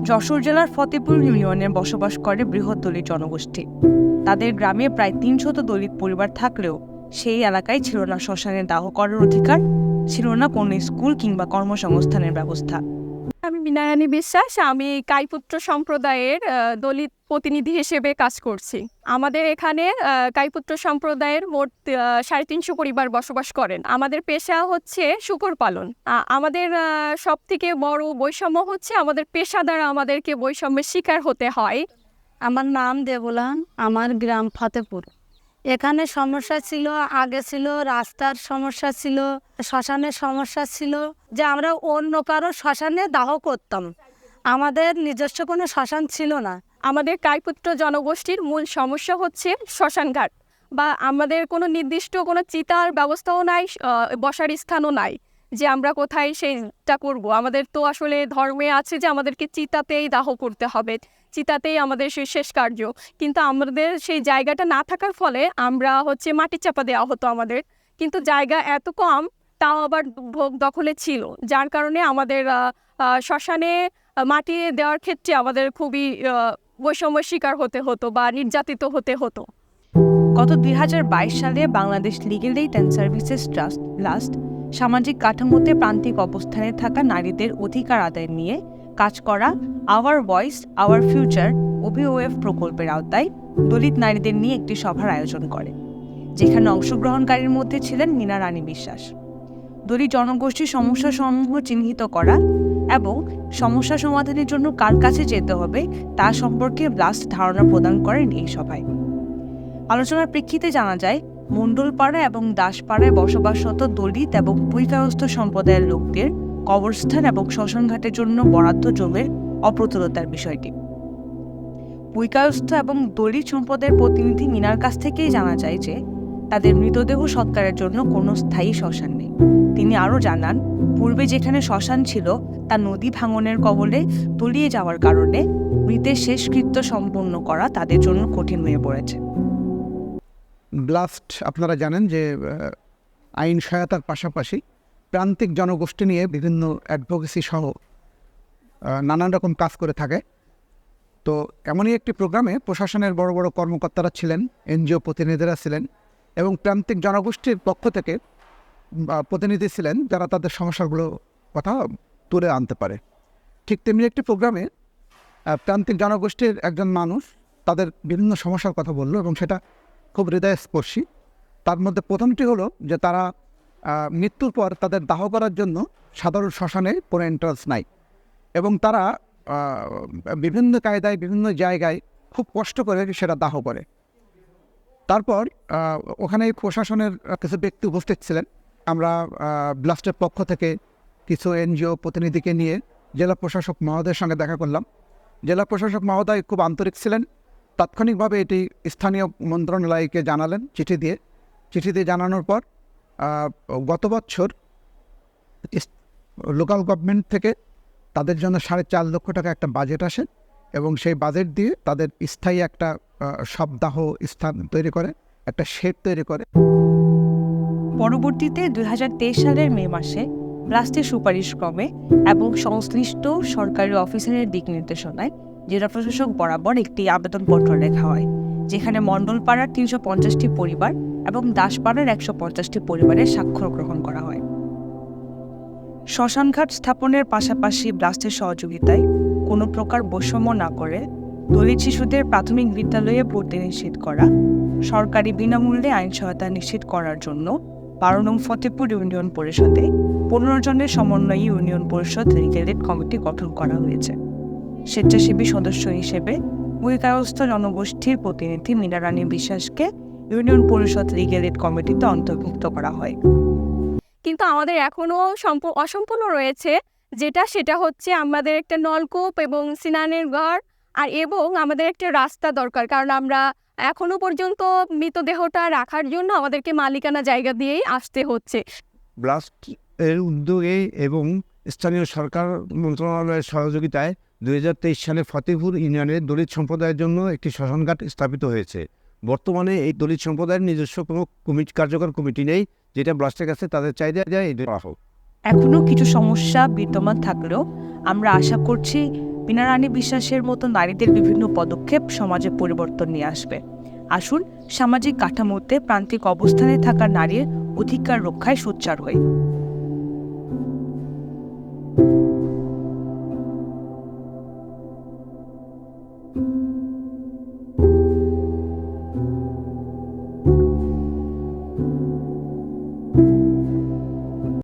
যশোর জেলার ফতেপুর ইউনিয়নে বসবাস করে বৃহৎ দলিত জনগোষ্ঠী। তাদের গ্রামে প্রায় ৩০০ দলিত পরিবার থাকলেও সেই এলাকায় ছিল না শ্মশানে দাহ করার অধিকার, ছিল না কোনো স্কুল কিংবা কর্মসংস্থানের ব্যবস্থা। আমি বিনারানী বিশ্বাস। আমি কাইপুত্র সম্প্রদায়ের দলিত প্রতিনিধি হিসেবে কাজ করছি। আমাদের এখানে কাইপুত্র সম্প্রদায়ের মোট ৩৫০ পরিবার বসবাস করেন। আমাদের পেশা হচ্ছে শূকর পালন। আমাদের সব থেকে বড় বৈষম্য হচ্ছে আমাদের পেশা দ্বারা আমাদেরকে বৈষম্যের শিকার হতে হয়। আমার নাম দেবলান, আমার গ্রাম ফতেপুর। এখানে সমস্যা ছিল, আগে ছিল রাস্তার সমস্যা ছিল, শ্মশানের সমস্যা ছিল, যে আমরা অন্য কারো শ্মশানে দাহ করতাম। আমাদের নিজস্ব কোনো শ্মশান ছিল না। আমাদের কাইপুত্র জনগোষ্ঠীর মূল সমস্যা হচ্ছে শ্মশানঘাট, বা আমাদের কোনো নির্দিষ্ট কোনো চিতার ব্যবস্থাও নাই, বসার স্থানও নাই যে আমরা কোথায় সেইটা করব। আমাদের তো আসলে ধর্মে আছে যে আমাদেরকে চিতাতেই দাহ করতে হবে, চিতাতেই আমাদের সেই শেষ কার্য। কিন্তু আমাদের সেই জায়গাটা না থাকার ফলে আমরা মাটি চাপা দেওয়া হতো আমাদের, কিন্তু জায়গা এত কম, তাও আবার ভোগ দখলে ছিল, যার কারণে আমাদের শ্মশানে মাটি দেওয়ার ক্ষেত্রে আমাদের খুবই বৈষম্যের শিকার হতে হতো বা নির্যাতিত হতে হতো। গত ২০২২ সালে Bangladesh legal aid and services trust last সামাজিক কাঠামোতে প্রান্তিক অবস্থানে থাকা নারীদের অধিকার আদায় নিয়ে কাজ করা hour voice our future OVOF প্রকল্পের আওতায় দলিত নারীদের নিয়ে একটি সভার আয়োজন করে, যেখানে অংশগ্রহণকারীর মধ্যে ছিলেন মীনা রানী বিশ্বাস। দলিত জনগোষ্ঠীর সমস্যাসমূহ চিহ্নিত করা এবং সমস্যা সমাধানের জন্য কার কাছে যেতে হবে তা সম্পর্কে ব্লাস্ট ধারণা প্রদান করেন এই সভায়। আলোচনার প্রেক্ষিতে জানা যায়, মণ্ডলপাড়া এবং দাসপাড়ায় বসবাসরত দলিত এবং ভূমিকায়স্থ সম্প্রদায়ের লোকদের কবরস্থান এবং শ্মশানঘাটের জন্য বরাদ্দ জমির অপ্রতুলতার বিষয়টি। ভূমিকায়স্থ এবং দলিত সম্প্রদায়ের প্রতিনিধি মিনার কাছ থেকেই জানা যায় যে তাদের মৃতদেহ সৎকারের জন্য কোনো স্থায়ী শ্মশান নেই। তিনি আরও জানান, পূর্বে যেখানে শ্মশান ছিল তা নদী ভাঙনের কবলে তলিয়ে যাওয়ার কারণে মৃতের শেষকৃত্য সম্পন্ন করা তাদের জন্য কঠিন হয়ে পড়েছে। ব্লাস্ট আপনারা জানেন যে আইন সহায়তার পাশাপাশি প্রান্তিক জনগোষ্ঠী নিয়ে বিভিন্ন অ্যাডভোকেসি সহ নানান রকম কাজ করে থাকে। তো এমনই একটি প্রোগ্রামে প্রশাসনের বড় বড় কর্মকর্তারা ছিলেন, NGO প্রতিনিধিরা ছিলেন এবং প্রান্তিক জনগোষ্ঠীর পক্ষ থেকে প্রতিনিধি ছিলেন যারা তাদের সমস্যাগুলো কথা তুলে আনতে পারে। ঠিক তেমনি একটি প্রোগ্রামে প্রান্তিক জনগোষ্ঠীর একজন মানুষ তাদের বিভিন্ন সমস্যার কথা বলল এবং সেটা খুব হৃদয়স্পর্শী। তার মধ্যে প্রথমটি হলো যে তারা মৃত্যুর পর তাদের দাহ করার জন্য সাধারণ শ্মশানে কোনো এন্ট্রান্স নাই এবং তারা বিভিন্ন কায়দায় বিভিন্ন জায়গায় খুব কষ্ট করে সেটা দাহ করে। তারপর ওখানে প্রশাসনের কিছু ব্যক্তি উপস্থিত ছিলেন। আমরা ব্লাস্টের পক্ষ থেকে কিছু NGO প্রতিনিধিকে নিয়ে জেলা প্রশাসক মহোদয়ের সঙ্গে দেখা করলাম। জেলা প্রশাসক মহোদয় খুব আন্তরিক ছিলেন। তাৎক্ষণিকভাবে এটি স্থানীয় মন্ত্রণালয়কে জানালেন চিঠি দিয়ে জানানোর পর গত বছর লোকাল গভর্নমেন্ট থেকে তাদের জন্য 4.5 লক্ষ টাকা একটা বাজেট আসে এবং সেই বাজেট দিয়ে তাদের স্থায়ী একটা শবদাহ স্থান তৈরি করে, একটা শেড তৈরি করে। পরবর্তীতে ২০২৩ সালের মে মাসে ব্লাস্টের সুপারিশ ক্রমে এবং সংশ্লিষ্ট সরকারি অফিসারের দিক নির্দেশনায় জেলা প্রশাসক বরাবর একটি আবেদনপত্র লেখা হয়, যেখানে মণ্ডলপাড়ার 350টি পরিবার এবং দাসপাড়ার 150টি পরিবারের স্বাক্ষর গ্রহণ করা হয়। শ্মশানঘাট স্থাপনের পাশাপাশি ব্লাস্টের সহযোগিতায় কোনো প্রকার বৈষম্য না করে দলিত শিশুদের প্রাথমিক বিদ্যালয়ে ভর্তি নিশ্চিত করা, সরকারি বিনামূল্যে আইন সহায়তা নিশ্চিত করার জন্য 12 নং ফতেপুর ইউনিয়ন পরিষদে 15 জনের সমন্বয়ী ইউনিয়ন পরিষদ লিগ্যাল এইড কমিটি গঠন করা হয়েছে। স্বেচ্ছাসেবী সদস্য হিসেবে ভূমিকায়স্থ জনগোষ্ঠীর প্রতিনিধি মীনা রানী বিশ্বাসকে ইউনিয়ন পরিষদ লিগ্যাল এইড কমিটিতে অন্তর্ভুক্ত করা হয়। কিন্তু আমাদের এখনও অসম্পূর্ণ রয়েছে, সেটা হচ্ছে আমাদের একটা নলকূপ এবং স্নানের ঘর এবং আমাদের একটা রাস্তা দরকার, কারণ আমরা এখনো পর্যন্ত মৃতদেহটা রাখার জন্য আমাদেরকে মালিকানা জায়গা দিয়েই আসতে হচ্ছে। ব্লাস্ট এর উদ্যোগে এবং স্থানীয় সরকার মন্ত্রণালয়ের সহযোগিতায় 2023 সালে ফতেপুর ইউনিয়নের দলিত সম্প্রদায়ের জন্য একটি শ্মশানঘাট স্থাপিত হয়েছে। বর্তমানে এই দলিত সম্প্রদায়ের নিজস্ব কোনো কার্যকর কমিটি নেই, যেটা ব্লাস্টের কাছে তাদের চাহিদা যায় এটা হোক। এখনও কিছু সমস্যা বিদ্যমান থাকলেও আমরা আশা করছি বীণা রানী বিশ্বাসের মতো নারীদের বিভিন্ন পদক্ষেপ সমাজে পরিবর্তন নিয়ে আসবে। আসুন সামাজিক কাঠামোতে প্রান্তিক অবস্থানে থাকা নারীর অধিকার রক্ষায় সোচ্চার হই।